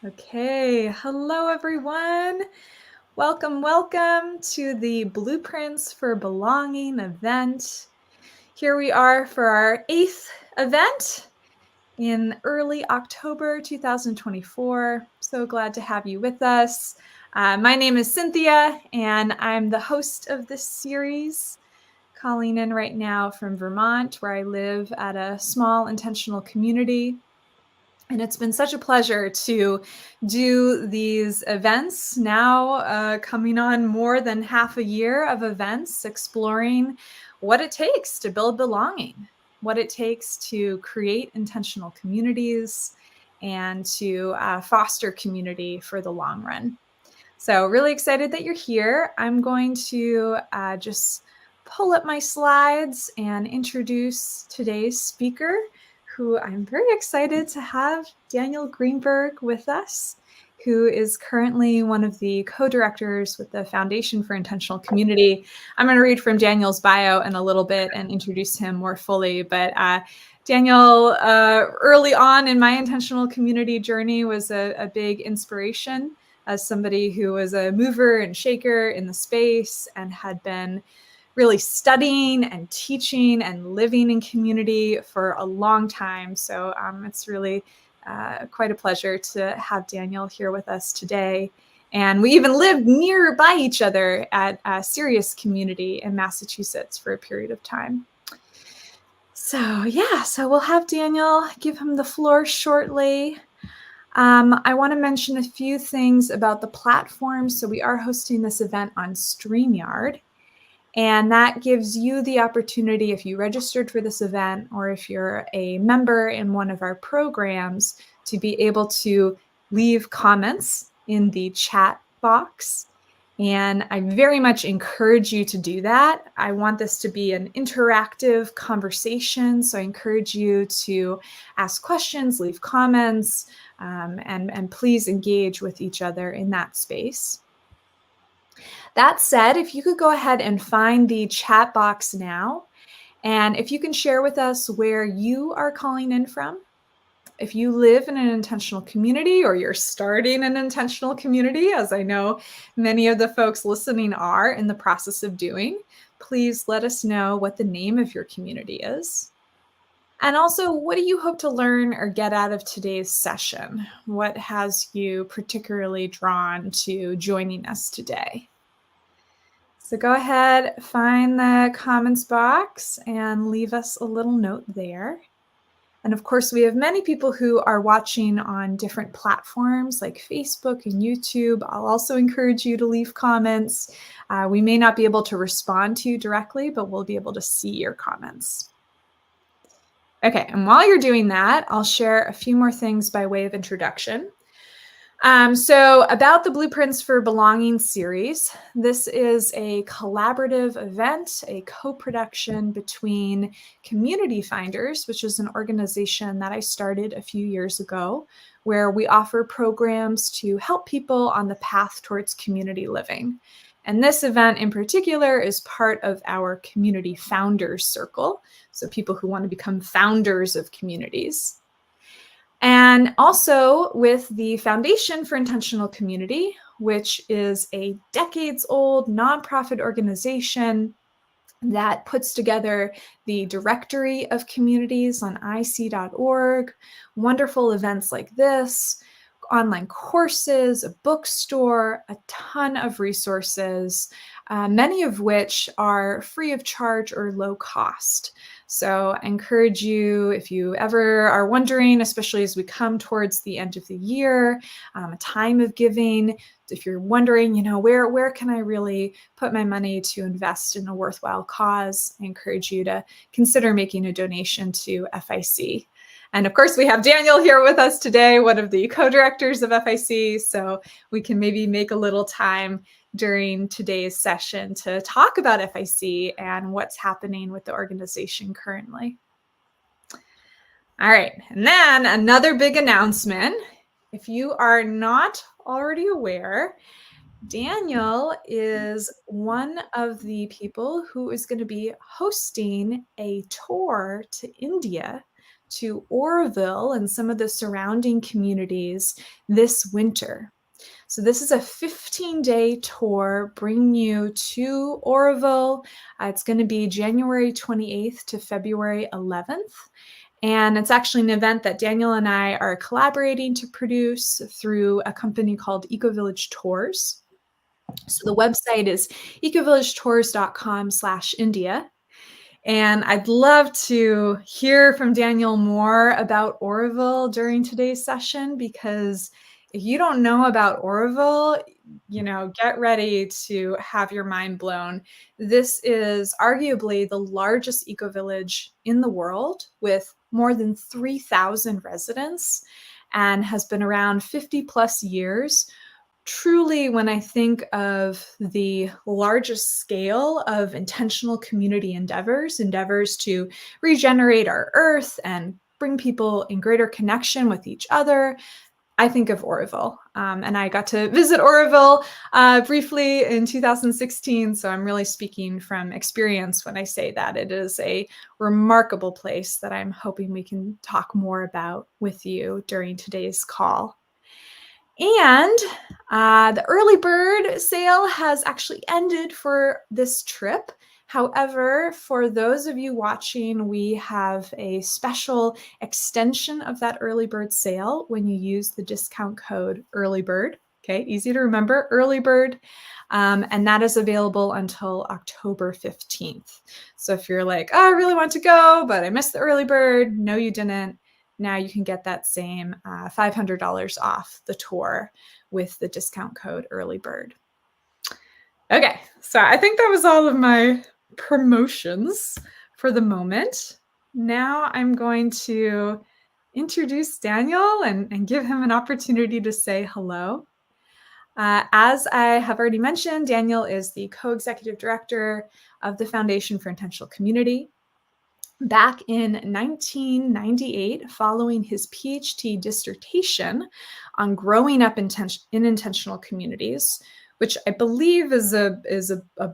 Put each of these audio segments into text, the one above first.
Okay, hello everyone. Welcome to the Blueprints for Belonging event. Here we are for our 8th event in early October 2024. So glad to have you with us. My name is Cynthia, and I'm the host of this series, calling in right now from Vermont, where I live at a small intentional community. And it's been such a pleasure to do these events now, coming on more than half a year of events, exploring what it takes to build belonging, what it takes to create intentional communities, and to foster community for the long run. So really excited that you're here. I'm going to just pull up my slides and introduce today's speaker, who I'm very excited to have, Daniel Greenberg, with us, who is currently one of the co-directors with the Foundation for Intentional Community. I'm going to read from Daniel's bio in a little bit and introduce him more fully, but Daniel, early on in my intentional community journey, was a big inspiration as somebody who was a mover and shaker in the space and had been really studying and teaching and living in community for a long time. So it's really quite a pleasure to have Daniel here with us today. And we even lived nearby each other at Sirius community in Massachusetts for a period of time. So we'll have Daniel, give him the floor shortly. I want to mention a few things about the platform. So we are hosting this event on StreamYard, and that gives you the opportunity, if you registered for this event or if you're a member in one of our programs, to be able to leave comments in the chat box. And I very much encourage you to do that. I want this to be an interactive conversation. So I encourage you to ask questions, leave comments, and please engage with each other in that space. That said, if you could go ahead and find the chat box now, and if you can share with us where you are calling in from. If you live in an intentional community or you're starting an intentional community, as I know many of the folks listening are in the process of doing, please let us know what the name of your community is. And also, what do you hope to learn or get out of today's session? What has you particularly drawn to joining us today? So go ahead, find the comments box and leave us a little note there. And of course, we have many people who are watching on different platforms like Facebook and YouTube. I'll also encourage you to leave comments. We may not be able to respond to you directly, but we'll be able to see your comments. Okay, and while you're doing that, I'll share a few more things by way of introduction. So about the Blueprints for Belonging series, this is a collaborative event, a co-production between Community Finders, which is an organization that I started a few years ago, where we offer programs to help people on the path towards community living. And this event in particular is part of our Community Founders Circle, so people who want to become founders of communities. And also with the Foundation for Intentional Community, which is a decades-old nonprofit organization that puts together the directory of communities on ic.org, wonderful events like this, online courses, a bookstore, a ton of resources, many of which are free of charge or low cost. So I encourage you, if you ever are wondering, especially as we come towards the end of the year, a time of giving, if you're wondering, where can I really put my money to invest in a worthwhile cause, I encourage you to consider making a donation to FIC. And of course, we have Daniel here with us today, one of the co-directors of FIC, so we can maybe make a little time during today's session to talk about FIC and what's happening with the organization currently. All right, and then another big announcement. If you are not already aware, Daniel is one of the people who is going to be hosting a tour to India to Auroville and some of the surrounding communities this winter. So this is a 15-day tour bringing you to Auroville. It's going to be January 28th to February 11th. And it's actually an event that Daniel and I are collaborating to produce through a company called Ecovillage Tours. So the website is ecovillagetours.com/India. And I'd love to hear from Daniel more about Auroville during today's session, because if you don't know about Auroville, get ready to have your mind blown. This is arguably the largest ecovillage in the world with more than 3,000 residents and has been around 50 plus years. Truly, when I think of the largest scale of intentional community endeavors to regenerate our earth and bring people in greater connection with each other, I think of Auroville. And I got to visit Auroville briefly in 2016, so I'm really speaking from experience when I say that. It is a remarkable place that I'm hoping we can talk more about with you during today's call. And the early bird sale has actually ended for this trip. However, for those of you watching, we have a special extension of that early bird sale when you use the discount code earlybird. Okay, easy to remember, earlybird. And that is available until October 15th. So if you're like, oh, I really want to go, but I missed the early bird. No, you didn't. Now you can get that same $500 off the tour with the discount code earlybird. Okay, so I think that was all of my promotions for the moment. Now I'm going to introduce Daniel and give him an opportunity to say hello. As I have already mentioned, Daniel is the co-executive director of the Foundation for Intentional Community. Back in 1998, following his PhD dissertation on growing up in intentional communities, which I believe is a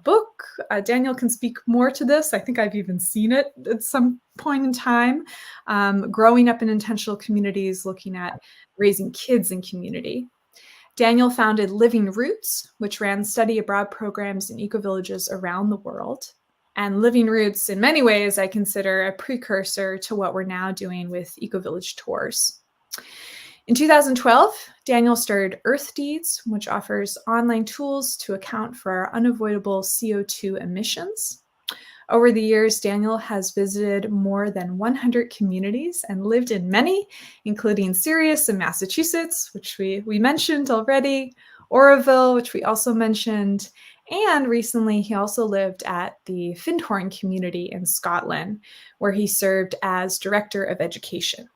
book. Daniel can speak more to this. I think I've even seen it at some point in time. Growing up in intentional communities, looking at raising kids in community. Daniel founded Living Roots, which ran study abroad programs in ecovillages around the world. And Living Roots, in many ways, I consider a precursor to what we're now doing with Ecovillage Tours. In 2012, Daniel started Earth Deeds, which offers online tools to account for our unavoidable CO2 emissions. Over the years, Daniel has visited more than 100 communities and lived in many, including Sirius in Massachusetts, which we mentioned already, Auroville, which we also mentioned, and recently he also lived at the Findhorn community in Scotland, where he served as Director of Education.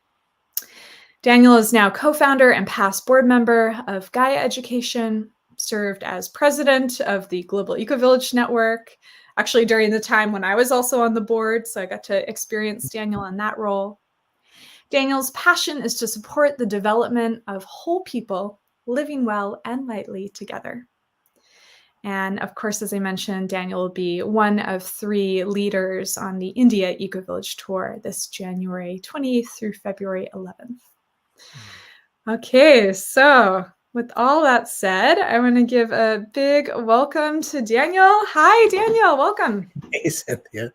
Daniel is now co-founder and past board member of Gaia Education, served as president of the Global Ecovillage Network, actually during the time when I was also on the board, so I got to experience Daniel in that role. Daniel's passion is to support the development of whole people living well and lightly together. And of course, as I mentioned, Daniel will be one of 3 leaders on the India Ecovillage Tour this January 28th through February 11th. Okay, so with all that said, I want to give a big welcome to Daniel. Hi, Daniel, welcome. Hey, Cynthia.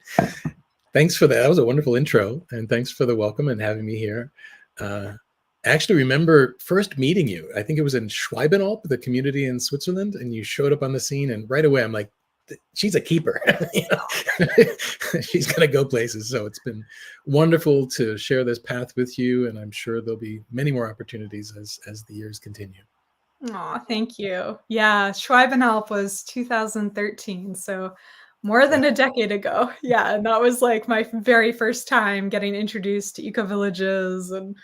Thanks for that. That was a wonderful intro, and thanks for the welcome and having me here. I actually remember first meeting you. I think it was in Schwalbenalp, the community in Switzerland, and you showed up on the scene, and right away I'm like, she's a keeper. She's going to go places. So it's been wonderful to share this path with you, and I'm sure there'll be many more opportunities as the years continue. Oh, thank you. Yeah, Schwalbenalp was 2013, so more than a decade ago. Yeah, and that was like my very first time getting introduced to ecovillages and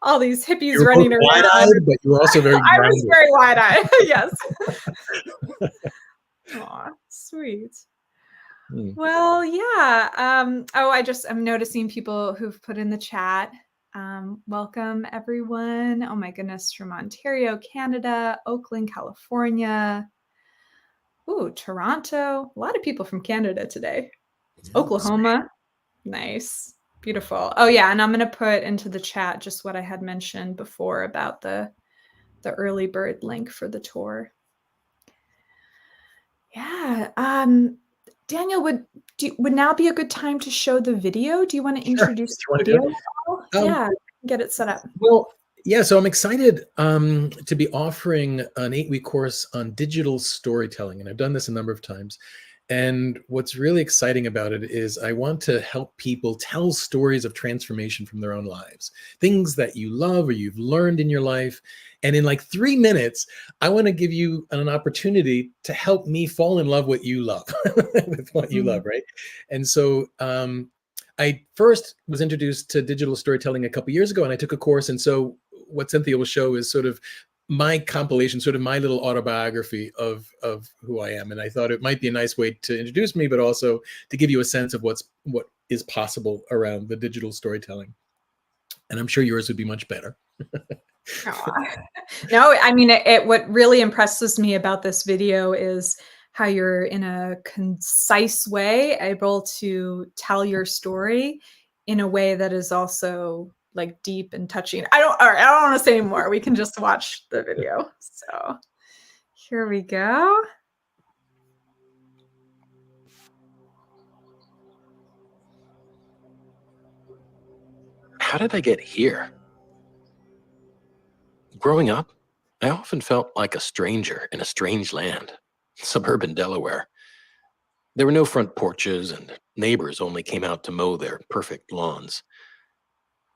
all these hippies running around. Wide-eyed, but you were also very I was very wide-eyed, yes. Aw, sweet. Well, yeah. I'm noticing people who've put in the chat. Welcome, everyone. Oh my goodness, from Ontario, Canada, Oakland, California. Ooh, Toronto. A lot of people from Canada today. Oklahoma. Nice. Beautiful. Oh yeah, and I'm going to put into the chat just what I had mentioned before about the early bird link for the tour. Yeah. Daniel, would now be a good time to show the video? Do you want to introduce the video? Yeah, get it set up. Well, yeah, so I'm excited to be offering an 8-week course on digital storytelling, and I've done this a number of times. And what's really exciting about it is I want to help people tell stories of transformation from their own lives, things that you love or you've learned in your life. And in like 3 minutes, I want to give you an opportunity to help me fall in love with what you love, with what you love, right? And so I first was introduced to digital storytelling a couple years ago, and I took a course. And so what Cynthia will show is sort of my compilation, sort of my little autobiography of who I am. And I thought it might be a nice way to introduce me, but also to give you a sense of what is possible around the digital storytelling. And I'm sure yours would be much better. No, I mean, what really impresses me about this video is how you're in a concise way able to tell your story in a way that is also like deep and touching. I don't want to say more. We can just watch the video. So here we go. How did I get here? Growing up, I often felt like a stranger in a strange land, suburban Delaware. There were no front porches, and neighbors only came out to mow their perfect lawns.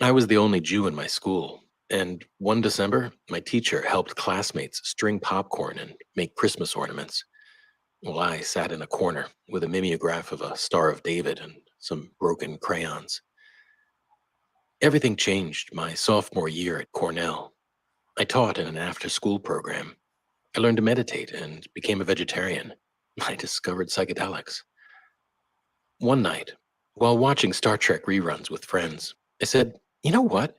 I was the only Jew in my school, and one December, my teacher helped classmates string popcorn and make Christmas ornaments, while I sat in a corner with a mimeograph of a Star of David and some broken crayons. Everything changed my sophomore year at Cornell. I taught in an after-school program. I learned to meditate and became a vegetarian. I discovered psychedelics. One night, while watching Star Trek reruns with friends, I said, you know what?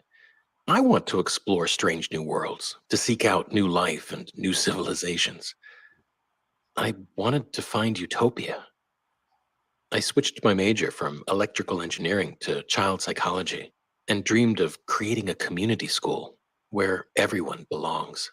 I want to explore strange new worlds, to seek out new life and new civilizations. I wanted to find utopia. I switched my major from electrical engineering to child psychology and dreamed of creating a community school where everyone belongs.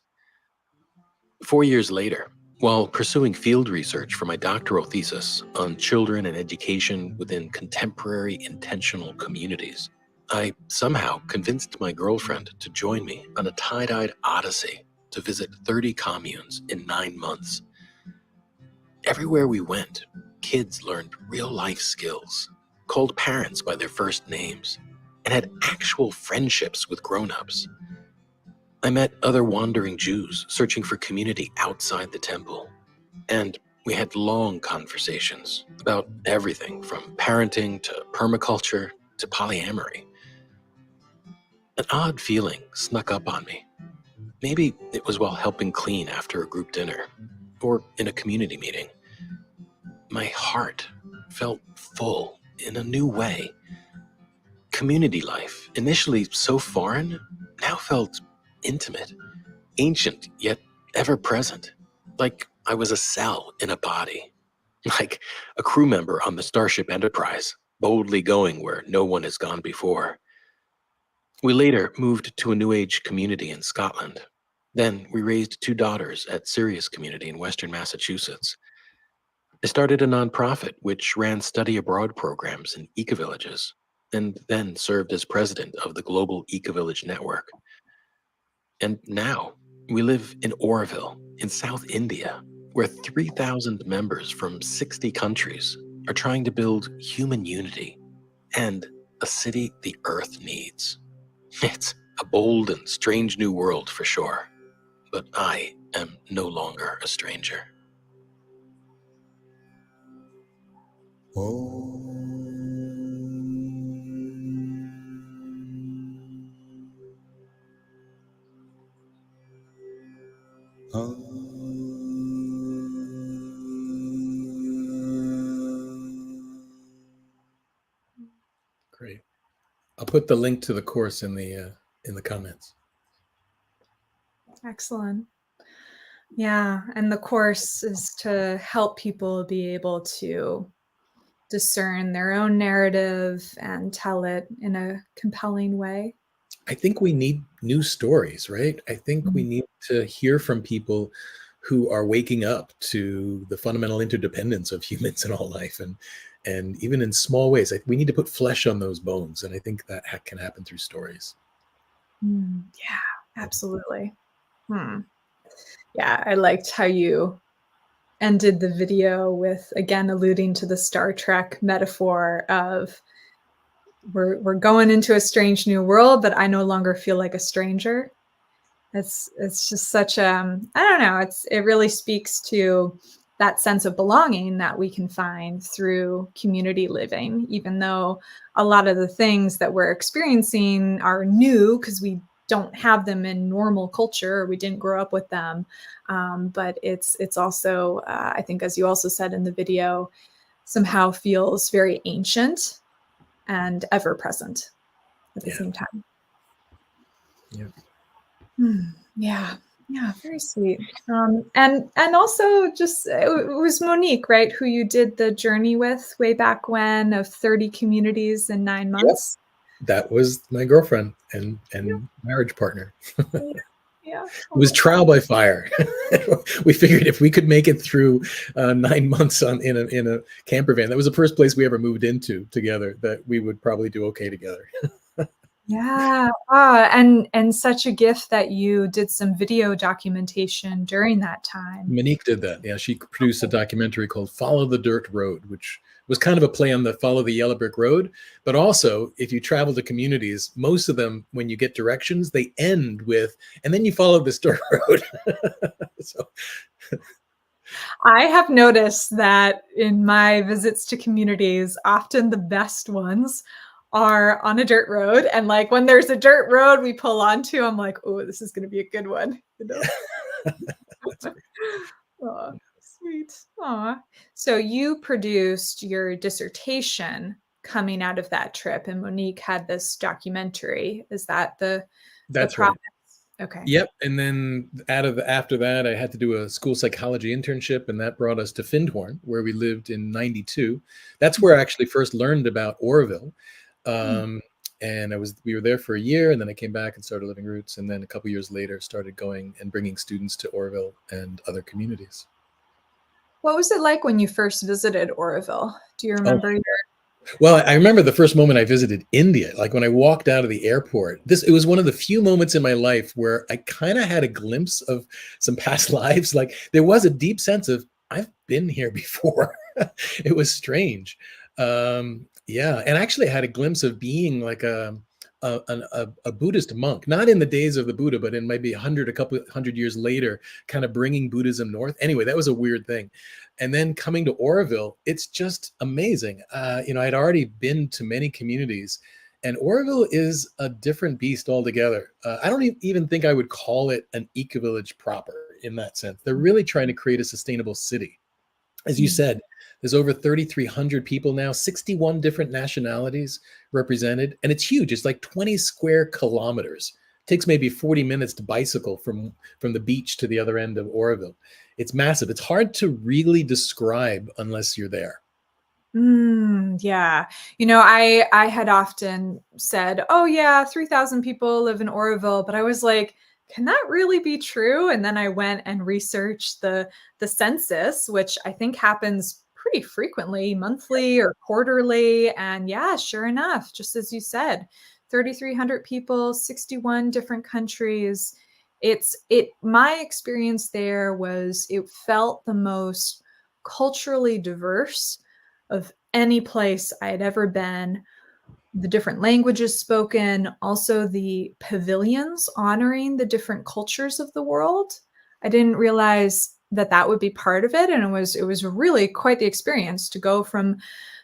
4 years later, while pursuing field research for my doctoral thesis on children and education within contemporary intentional communities, I somehow convinced my girlfriend to join me on a tie-dyed odyssey to visit 30 communes in 9 months. Everywhere we went, kids learned real-life skills, called parents by their first names, and had actual friendships with grown-ups. I met other wandering Jews searching for community outside the temple, and we had long conversations about everything from parenting to permaculture to polyamory. An odd feeling snuck up on me. Maybe it was while helping clean after a group dinner, or in a community meeting. My heart felt full in a new way. Community life, initially so foreign, now felt intimate, ancient yet ever present, like I was a cell in a body, like a crew member on the Starship Enterprise, boldly going where no one has gone before. We later moved to a New Age community in Scotland. Then we raised 2 daughters at Sirius community in Western Massachusetts. I started a nonprofit which ran study abroad programs in ecovillages, and then served as president of the Global Ecovillage Network. And now we live in Auroville in South India, where 3,000 members from 60 countries are trying to build human unity and a city the Earth needs. It's a bold and strange new world for sure, but I am no longer a stranger. Great. I'll put the link to the course in the comments. Excellent. Yeah, and the course is to help people be able to discern their own narrative and tell it in a compelling way? I think we need new stories, right? I think we need to hear from people who are waking up to the fundamental interdependence of humans in all life, and even in small ways. We need to put flesh on those bones, and I think that can happen through stories. Yeah, absolutely. Yeah, I liked how you ended the video with, again, alluding to the Star Trek metaphor of we're going into a strange new world, but I no longer feel like a stranger. It's just such I don't know, it really speaks to that sense of belonging that we can find through community living, even though a lot of the things that we're experiencing are new because we don't have them in normal culture, or we didn't grow up with them. But it's also, I think, as you also said in the video, somehow feels very ancient and ever present at the same time. Yeah. Yeah, very sweet. And also just it was Monique, right, who you did the journey with way back when, of 30 communities in 9 months. Yep. That was my girlfriend and marriage partner. Yeah. It was trial by fire. We figured if we could make it through 9 months in a camper van, that was the first place we ever moved into together, that we would probably do okay together. Yeah. And such a gift that you did some video documentation during that time. Monique did that. Yeah, she produced a documentary called Follow the Dirt Road, which was kind of a play on the Follow the Yellow Brick Road. But also, if you travel to communities, most of them, when you get directions, they end with, and then you follow this dirt road. So I have noticed that in my visits to communities, often the best ones are on a dirt road. And like when there's a dirt road we pull onto, I'm like, oh, this is going to be a good one. You know? Oh, sweet. Aw. So you produced your dissertation coming out of that trip, and Monique had this documentary. Is that the that's process? right. Okay. Yep. And then after that, I had to do a school psychology internship, and that brought us to Findhorn, where we lived in 92. That's where I actually first learned about Auroville. And we were there for a year, and then I came back and started living roots. And then a couple years later, started going and bringing students to Auroville and other communities. What was it like when you first visited Auroville? Do you remember Well, I remember the first moment I visited India, like when I walked out of the airport. It was one of the few moments in my life where I kind of had a glimpse of some past lives. Like there was a deep sense of, I've been here before. It was strange. Yeah. And actually I had a glimpse of being like a Buddhist monk, not in the days of the Buddha, but in maybe a couple hundred years later, kind of bringing Buddhism north. Anyway, that was a weird thing. And then coming to Auroville, it's just amazing. I'd already been to many communities, and Auroville is a different beast altogether. I don't even think I would call it an eco-village proper in that sense. They're really trying to create a sustainable city. As you said, there's over 3,300 people now, 61 different nationalities represented, and it's huge. It's like 20 square kilometers. It takes maybe 40 minutes to bicycle from the beach to the other end of Auroville. It's massive. It's hard to really describe unless you're there. Yeah. I had often said, oh yeah, 3,000 people live in Auroville, but I was like, can that really be true? And then I went and researched the census, which I think happens pretty frequently, monthly or quarterly. And yeah, sure enough, just as you said, 3,300 people, 61 different countries. My experience there was, it felt the most culturally diverse of any place I had ever been. The different languages spoken, also the pavilions honoring the different cultures of the world. I didn't realize that would be part of it, and it was really quite the experience to go from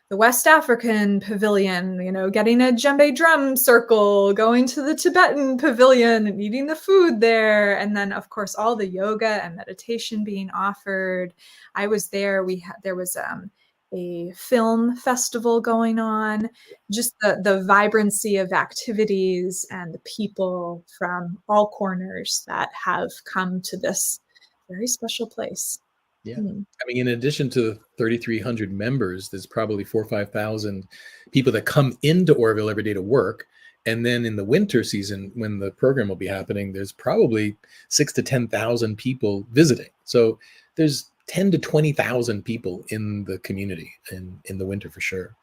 the West African pavilion, getting a djembe drum circle, going to the Tibetan pavilion and eating the food there, and then of course all the yoga and meditation being offered. I was there. There was a film festival going on, just the vibrancy of activities and the people from all corners that have come to this very special place. Yeah. Mm. I mean, in addition to 3,300 members, there's probably 4,000 or 5,000 people that come into Auroville every day to work. And then in the winter season, when the program will be happening, there's probably 6,000 to 10,000 people visiting. So there's 10 to 20,000 people in the community in the winter for sure.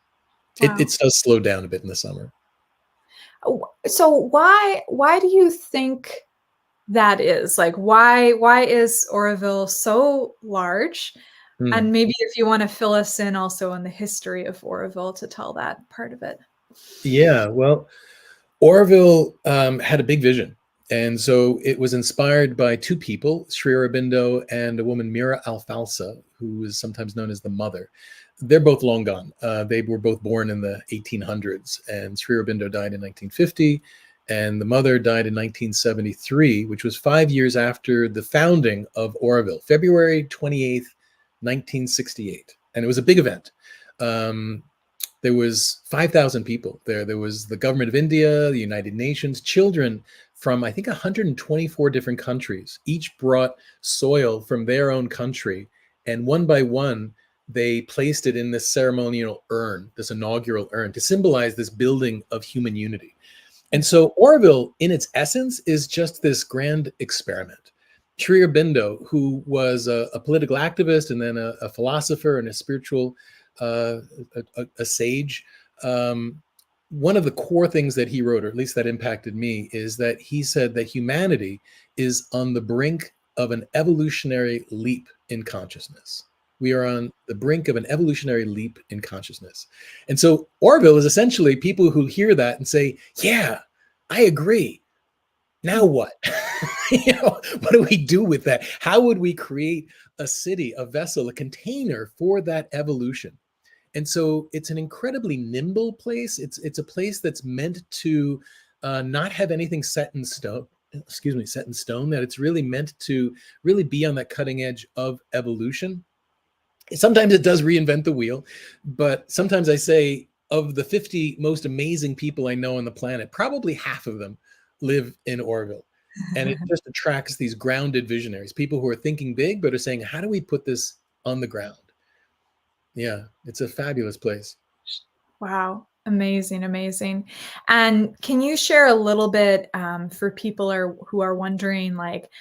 Wow. It does slow down a bit in the summer. So why do you think that is? Like, why is Auroville so large? And maybe if you want to fill us in also on the history of Auroville to tell that part of it. Yeah, well, Auroville had a big vision. And so it was inspired by two people, Sri Aurobindo and a woman, Mira Alfalfa, who is sometimes known as the mother. They're both long gone. They were both born in the 1800s, and Sri Aurobindo died in 1950, and the mother died in 1973, which was 5 years after the founding of Auroville, February 28th, 1968. And it was a big event. There was 5,000 people there. There was the government of India, the United Nations, children from, I think, 124 different countries. Each brought soil from their own country. And one by one, they placed it in this ceremonial urn, this inaugural urn, to symbolize this building of human unity. And so Auroville, in its essence, is just this grand experiment. Sri Aurobindo, who was a political activist and then a philosopher and a spiritual a sage. One of the core things that he wrote, or at least that impacted me, is that he said that humanity is on the brink of an evolutionary leap in consciousness. We are on the brink of an evolutionary leap in consciousness. And so Auroville is essentially people who hear that and say, yeah, I agree. Now what? What do we do with that? How would we create a city, a vessel, a container for that evolution? And so it's an incredibly nimble place. It's a place that's meant to not have anything set in stone. That it's really meant to really be on that cutting edge of evolution. Sometimes it does reinvent the wheel, but sometimes I say of the 50 most amazing people I know on the planet, probably half of them live in Auroville. And it just attracts these grounded visionaries, people who are thinking big, but are saying, how do we put this on the ground? Yeah, it's a fabulous place. Wow. Amazing, amazing. And can you share a little bit for people who are wondering, like,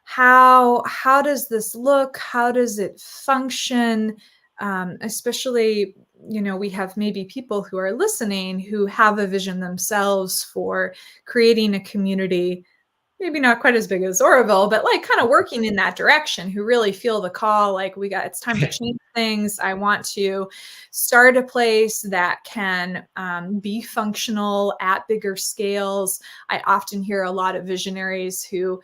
how does this look? How does it function? Especially, we have maybe people who are listening who have a vision themselves for creating a community, maybe not quite as big as Auroville, but like kind of working in that direction, who really feel the call, like it's time to change things. I want to start a place that can be functional at bigger scales. I often hear a lot of visionaries who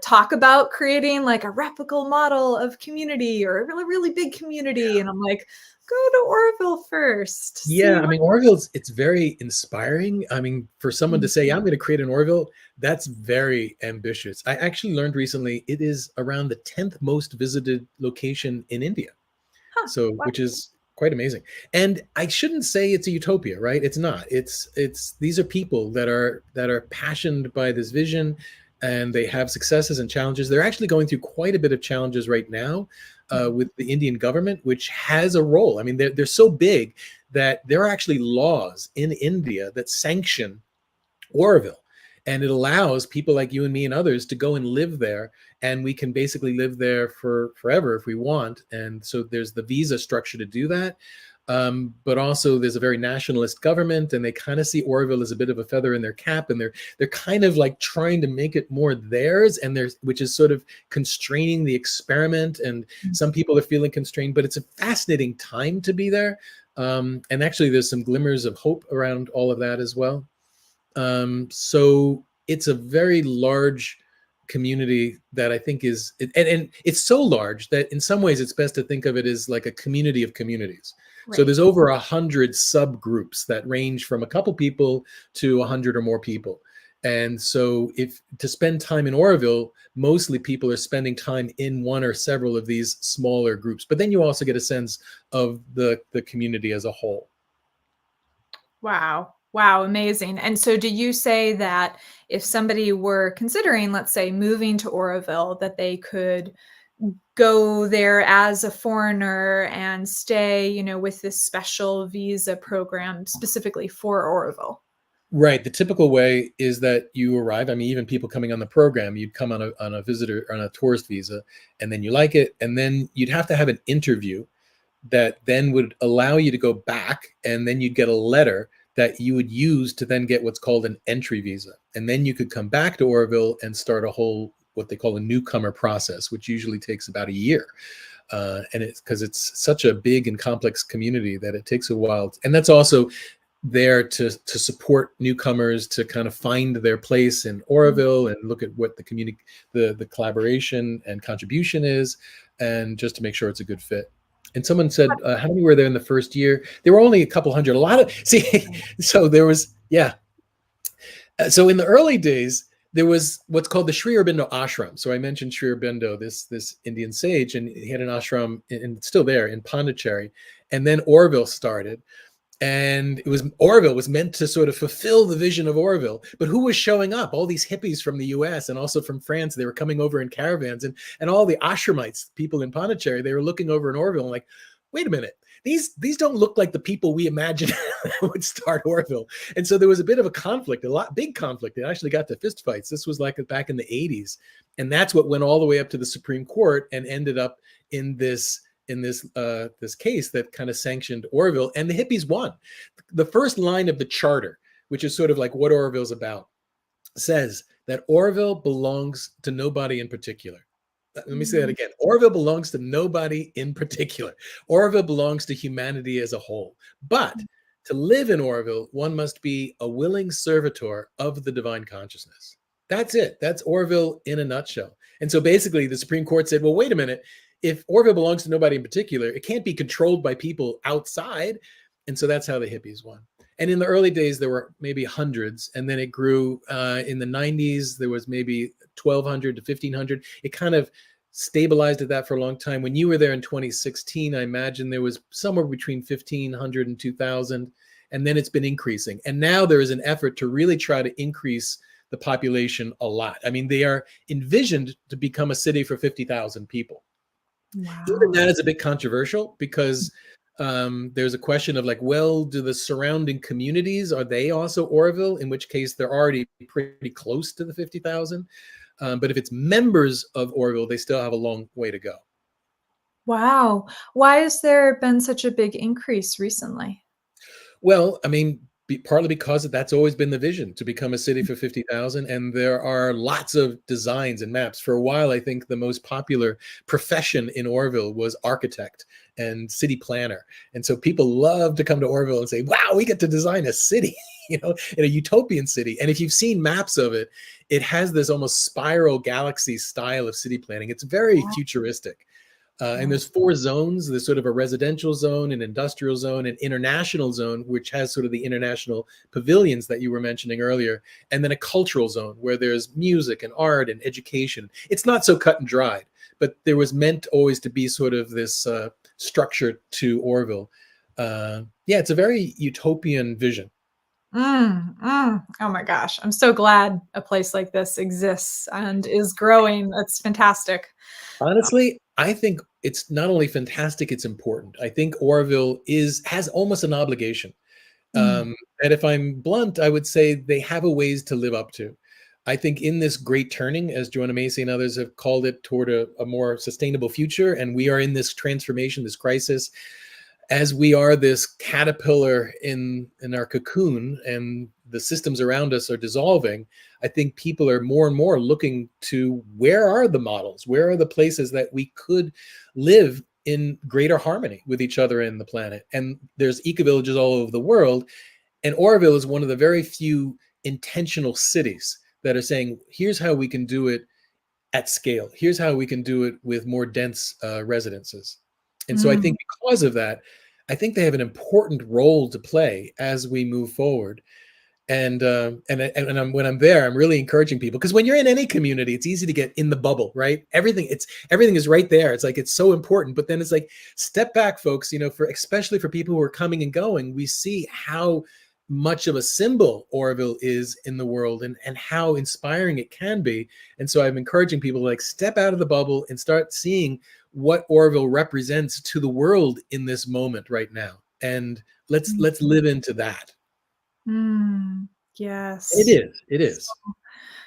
talk about creating like a replicable model of community or a really, really big community. And I'm like, go to Auroville first. Yeah, I mean, Auroville, it's very inspiring. I mean, for someone to say, I'm going to create an Auroville, that's very ambitious. I actually learned recently it is around the 10th most visited location in India. So, wow. Which is quite amazing. And I shouldn't say it's a utopia, right? It's not. It's these are people that are passionate by this vision, and they have successes and challenges. They're actually going through quite a bit of challenges right now with the Indian government, which has a role. I mean, they're so big that there are actually laws in India that sanction Auroville. And it allows people like you and me and others to go and live there. And we can basically live there for forever if we want. And so there's the visa structure to do that. But also there's a very nationalist government, and they kind of see Auroville as a bit of a feather in their cap, and they're kind of like trying to make it more theirs, and which is sort of constraining the experiment. And some people are feeling constrained, but it's a fascinating time to be there. And actually there's some glimmers of hope around all of that as well. So it's a very large community that I think is, and it's so large that in some ways it's best to think of it as like a community of communities. Right. So there's over 100 subgroups that range from a couple people to 100 or more people. And so to spend time in Auroville, mostly people are spending time in one or several of these smaller groups, but then you also get a sense of the community as a whole. Wow. Wow, amazing. And so do you say that if somebody were considering, let's say, moving to Auroville, that they could go there as a foreigner and stay, with this special visa program specifically for Auroville. Right. The typical way is that you arrive. I mean, even people coming on the program, you'd come on a visitor, on a tourist visa, and then you like it, and then you'd have to have an interview that then would allow you to go back, and then you'd get a letter that you would use to then get what's called an entry visa. And then you could come back to Auroville and start a whole, what they call a newcomer process, which usually takes about a year. And it's because it's such a big and complex community that it takes a while. And that's also there to support newcomers to kind of find their place in Auroville and look at what the community, the collaboration and contribution is, and just to make sure it's a good fit. And someone said, how many were there in the first year? There were only a couple hundred. A lot of, so there was, yeah. So in the early days, there was what's called the Sri Aurobindo ashram. So I mentioned Sri Aurobindo, this Indian sage, and he had an ashram, and it's still there, in Pondicherry. And then Auroville started. And Auroville was meant to sort of fulfill the vision of Auroville. But who was showing up? All these hippies from the US and also from France. They were coming over in caravans, and all the ashramites, people in Pondicherry, they were looking over in Auroville and like, wait a minute, these don't look like the people we imagined would start Auroville. And so there was a bit of a conflict, big conflict. It actually got to fistfights. This was like back in the 80s. And that's what went all the way up to the Supreme Court and ended up in this case that kind of sanctioned Auroville, and the hippies won. The first line of the charter, which is sort of like what Auroville's about, says that Auroville belongs to nobody in particular. Let me say that again. Auroville belongs to nobody in particular. Auroville belongs to humanity as a whole. But to live in Auroville, one must be a willing servitor of the divine consciousness. That's it. That's Auroville in a nutshell. And so basically the Supreme Court said, well, wait a minute. If Auroville belongs to nobody in particular, it can't be controlled by people outside. And so that's how the hippies won. And in the early days, there were maybe hundreds. And then it grew in the 90s. There was maybe 1,200 to 1,500. It kind of stabilized at that for a long time. When you were there in 2016, I imagine there was somewhere between 1,500 and 2,000. And then it's been increasing. And now there is an effort to really try to increase the population a lot. I mean, they are envisioned to become a city for 50,000 people. Wow. Even that is a bit controversial because there's a question of like, well, do the surrounding communities, are they also Auroville? In which case they're already pretty close to the 50,000. But if it's members of Auroville, they still have a long way to go. Wow. Why has there been such a big increase recently? Well, I mean, partly because that's always been the vision, to become a city for 50,000. And there are lots of designs and maps. For a while, I think the most popular profession in Auroville was architect and city planner. And so people love to come to Auroville and say, wow, we get to design a city, in a utopian city. And if you've seen maps of it, it has this almost spiral galaxy style of city planning. It's very futuristic. And there's 4 zones. There's sort of a residential zone, an industrial zone, an international zone, which has sort of the international pavilions that you were mentioning earlier, and then a cultural zone where there's music and art and education. It's not so cut and dried, but there was meant always to be sort of this structure to Auroville. Yeah, it's a very utopian vision. Oh my gosh. I'm so glad a place like this exists and is growing. That's fantastic. Honestly, I think it's not only fantastic, it's important. I think Auroville has almost an obligation. And if I'm blunt, I would say they have a ways to live up to. I think in this great turning, as Joanna Macy and others have called it, toward a more sustainable future, and we are in this transformation, this crisis, as we are this caterpillar in our cocoon and the systems around us are dissolving, I think people are more and more looking to where are the models? Where are the places that we could live in greater harmony with each other and the planet? And there's ecovillages all over the world. And Auroville is one of the very few intentional cities that are saying, here's how we can do it at scale. Here's how we can do it with more dense residences. And so I think because of that, I think they have an important role to play as we move forward. And when I'm there, I'm really encouraging people, because when you're in any community, it's easy to get in the bubble, right? Everything is right there. It's like, it's so important, but then it's like, step back, folks, especially for people who are coming and going, we see how much of a symbol Auroville is in the world, and how inspiring it can be. And so I'm encouraging people to like step out of the bubble and start seeing what Auroville represents to the world in this moment right now. And let's live into that. Yes. It is.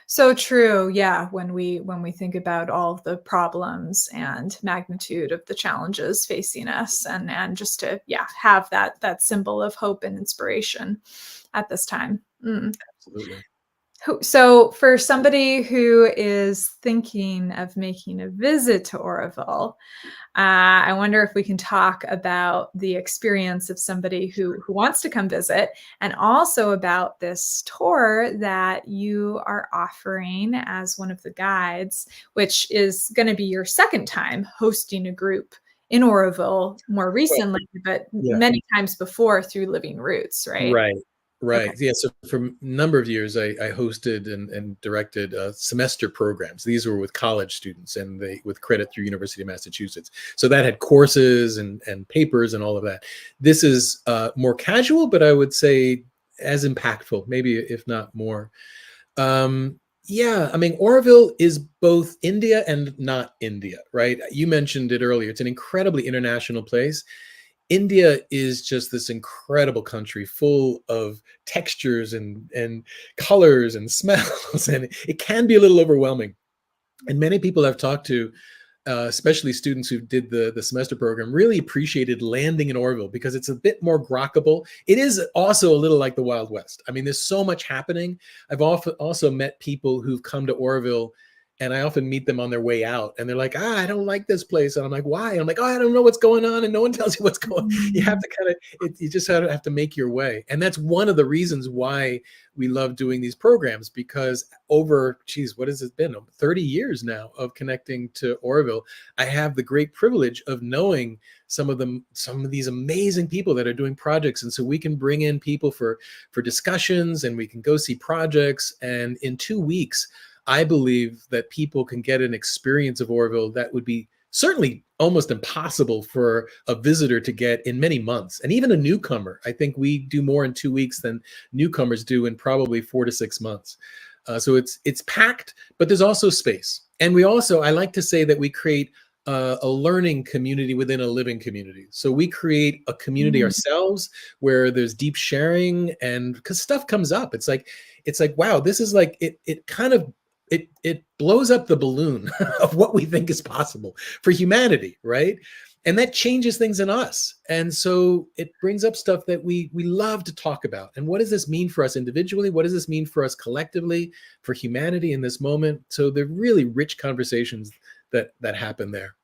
So true. Yeah. When we think about all of the problems and magnitude of the challenges facing us, and just to have that symbol of hope and inspiration at this time. Absolutely. So for somebody who is thinking of making a visit to Auroville, I wonder if we can talk about the experience of somebody who wants to come visit, and also about this tour that you are offering as one of the guides, which is going to be your second time hosting a group in Auroville more recently, but many times before through Living Roots, right? Right. Okay. Yeah. So for a number of years, I hosted and directed semester programs. These were with college students, and with credit through University of Massachusetts. So that had courses and papers and all of that. This is more casual, but I would say as impactful, maybe if not more. Yeah, I mean, Auroville is both India and not India, right? You mentioned it earlier. It's an incredibly international place. India is just this incredible country full of textures and colors and smells, and it can be a little overwhelming. And many people I've talked to, especially students who did the semester program, really appreciated landing in Auroville because it's a bit more grokkable. It is also a little like the Wild West. I mean, there's so much happening. I've also met people who've come to Auroville, and I often meet them on their way out, and they're like, I don't like this place. And I'm like, why? And I'm like, oh, I don't know what's going on. And no one tells you what's going on. You have to you just have to make your way. And that's one of the reasons why we love doing these programs, because over, what has it been? 30 years now of connecting to Auroville. I have the great privilege of knowing some of these amazing people that are doing projects. And so we can bring in people for discussions, and we can go see projects. And in 2 weeks, I believe that people can get an experience of Auroville that would be certainly almost impossible for a visitor to get in many months. And even a newcomer, I think we do more in 2 weeks than newcomers do in probably 4 to 6 months. So it's packed, but there's also space. And I like to say that we create a learning community within a living community. So we create a community ourselves where there's deep sharing, and because stuff comes up, it's like, wow, this is like, it kind of, it blows up the balloon of what we think is possible for humanity, right? And that changes things in us. And so it brings up stuff that we love to talk about. And what does this mean for us individually? What does this mean for us collectively, for humanity in this moment? So they're really rich conversations that happen there.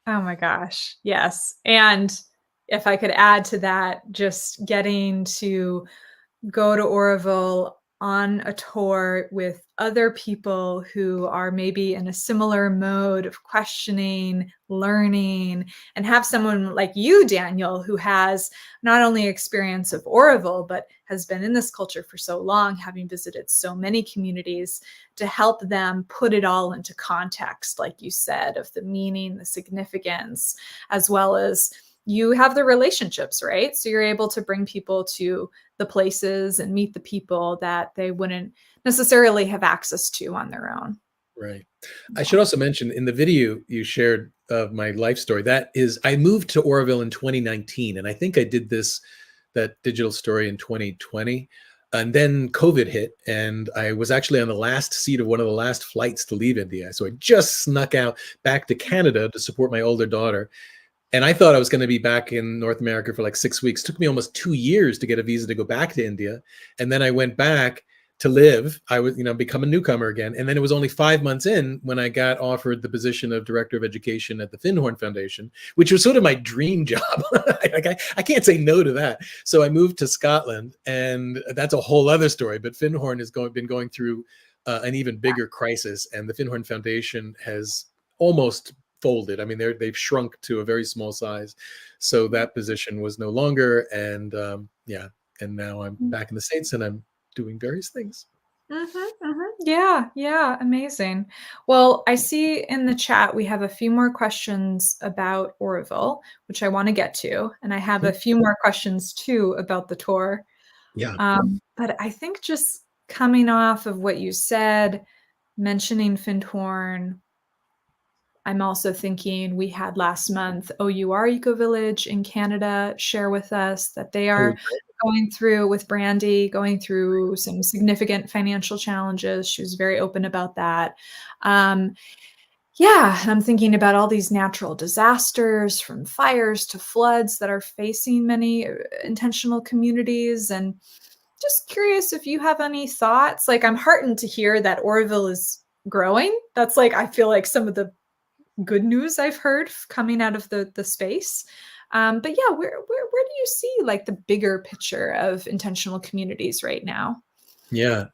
Oh my gosh. Yes. And if I could add to that, just getting to go to Auroville on a tour with other people who are maybe in a similar mode of questioning, learning, and have someone like you, Daniel, who has not only experience of Auroville, but has been in this culture for so long, having visited so many communities, to help them put it all into context, like you said, of the meaning, the significance, as well as you have the relationships, right? So you're able to bring people to the places and meet the people that they wouldn't necessarily have access to on their own. Right. I should also mention, in the video you shared of my life story, that is, I moved to Auroville in 2019, and I think I did that digital story in 2020. And then COVID hit, and I was actually on the last seat of one of the last flights to leave India. So I just snuck out back to Canada to support my older daughter. And I thought I was going to be back in North America for like 6 weeks. It took me almost 2 years to get a visa to go back to India. And then I went back to live. I was, become a newcomer again. And then it was only 5 months in when I got offered the position of director of education at the Findhorn Foundation, which was sort of my dream job. I can't say no to that. So I moved to Scotland, and that's a whole other story. But Findhorn has been going through an even bigger crisis, and the Findhorn Foundation has almost folded. I mean, they've shrunk to a very small size. So that position was no longer. And and now I'm back in the States, and I'm doing various things. Yeah, amazing. Well, I see in the chat we have a few more questions about Auroville, which I want to get to. And I have a few more questions too about the tour. Yeah. But I think just coming off of what you said, mentioning Findhorn, I'm also thinking we had last month OUR Ecovillage in Canada share with us that they Oh, are going through with Brandy, going through some significant financial challenges. She was very open about that. Yeah, and I'm thinking about all these natural disasters from fires to floods that are facing many intentional communities. And just curious if you have any thoughts. Like, I'm heartened to hear that Auroville is growing. That's like, I feel like some of the good news I've heard coming out of the space. But yeah, where do you see like the bigger picture of intentional communities right now? yeah.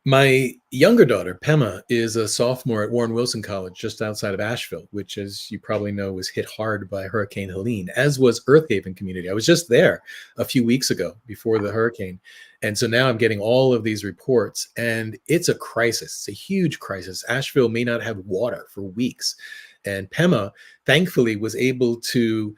My younger daughter, Pema, is a sophomore at Warren Wilson College just outside of Asheville, which, as you probably know, was hit hard by Hurricane Helene, as was Earth Haven community. I was just there a few weeks ago before the hurricane. And so now I'm getting all of these reports, and it's a crisis. It's a huge crisis. Asheville may not have water for weeks. And Pema, thankfully, was able to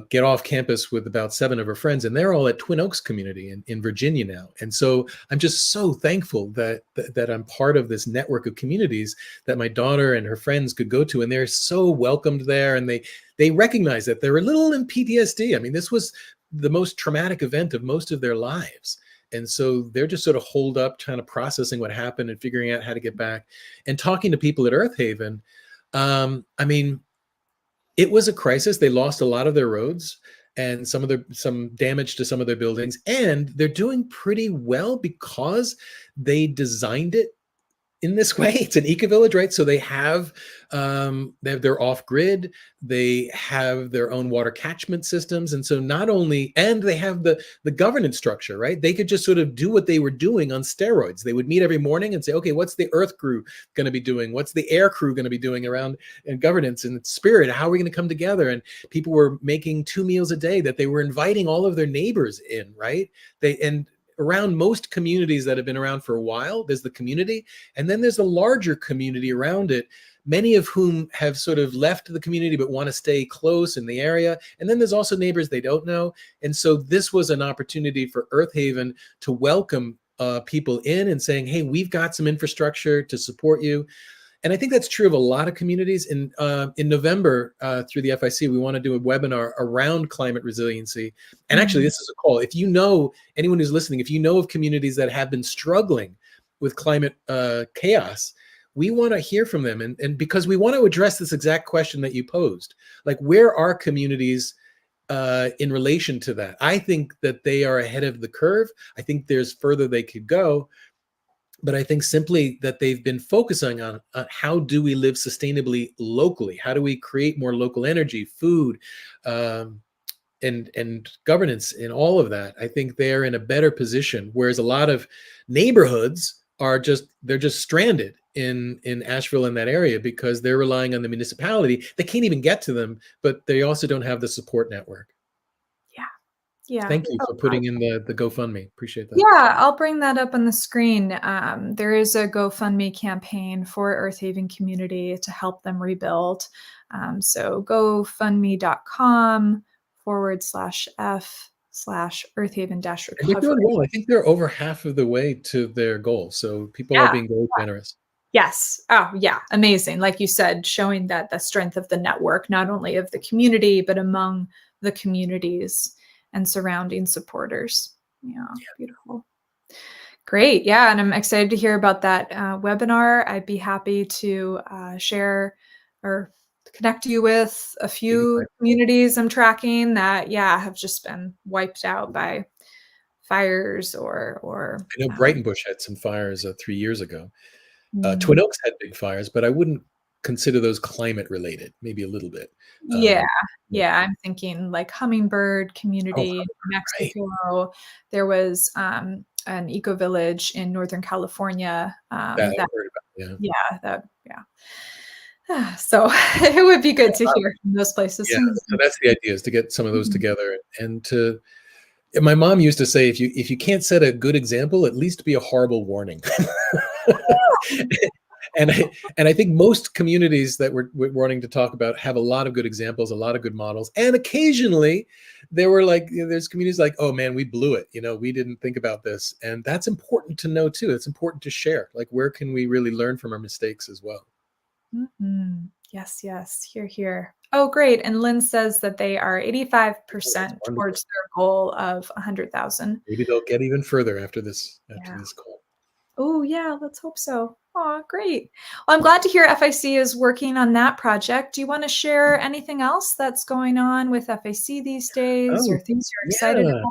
get off campus with about 7 of her friends, and they're all at Twin Oaks community in Virginia now. And so I'm just so thankful that I'm part of this network of communities that my daughter and her friends could go to, and they're so welcomed there, and they recognize that they're a little in PTSD. I mean, this was the most traumatic event of most of their lives. And so they're just sort of holed up, trying to processing what happened and figuring out how to get back. And talking to people at Earth Haven, I mean, it was a crisis. They lost a lot of their roads and some damage to some of their buildings, and they're doing pretty well because they designed it in this way. It's an eco-village, right? So they're off grid, they have their own water catchment systems. And so and they have the governance structure, right? They could just sort of do what they were doing on steroids. They would meet every morning and say, okay, what's the earth crew going to be doing? What's the air crew going to be doing around in governance and spirit? How are we going to come together? And people were making 2 meals a day that they were inviting all of their neighbors in, right? Around most communities that have been around for a while, there's the community, and then there's a larger community around it, many of whom have sort of left the community but want to stay close in the area. And then there's also neighbors they don't know. And so this was an opportunity for Earth Haven to welcome people in and saying, hey, we've got some infrastructure to support you. And I think that's true of a lot of communities. In November, through the FIC, we want to do a webinar around climate resiliency. And actually, this is a call. If you know, anyone who's listening, if you know of communities that have been struggling with climate chaos, we want to hear from them. And because we want to address this exact question that you posed, like, where are communities in relation to that? I think that they are ahead of the curve. I think there's further they could go. But I think simply that they've been focusing on how do we live sustainably locally? How do we create more local energy, food, and governance in all of that? I think they're in a better position, whereas a lot of neighborhoods they're just stranded in Asheville and that area because they're relying on the municipality. They can't even get to them, but they also don't have the support network. Yeah. Thank you for putting in the GoFundMe. Appreciate that. Yeah, I'll bring that up on the screen. There is a GoFundMe campaign for Earth Haven community to help them rebuild. So gofundme.com/F/Earth Haven-recovery. They're doing well. I think they're over half of the way to their goal. So people are being very generous. Yes. Oh, yeah. Amazing. Like you said, showing that the strength of the network, not only of the community, but among the communities and surrounding supporters. Yeah, beautiful. Great. Yeah, and I'm excited to hear about that webinar. I'd be happy to share or connect you with a few communities I'm tracking that, have just been wiped out by fires or I know Brighton-Bush had some fires 3 years ago. Twin Oaks had big fires, but I wouldn't consider those climate related, maybe a little bit. I'm thinking like Hummingbird community in Mexico. Right. There was an eco-village in Northern California. That I heard about, So it would be good to hear from those places. Yeah, so that's the idea, is to get some of those together. And my mom used to say, if you can't set a good example, at least be a horrible warning. And I think most communities that we're wanting to talk about have a lot of good examples, a lot of good models. And occasionally there were like, there's communities like, oh man, we blew it. We didn't think about this. And that's important to know too. It's important to share. Like, where can we really learn from our mistakes as well? Mm-hmm. Yes, yes. Here. Oh, great. And Lynn says that they are 85% towards their goal of 100,000. Maybe they'll get even further after this call. Oh, yeah, let's hope so. Oh, great. Well, I'm glad to hear FIC is working on that project. Do you want to share anything else that's going on with FIC these days, or things you're excited about?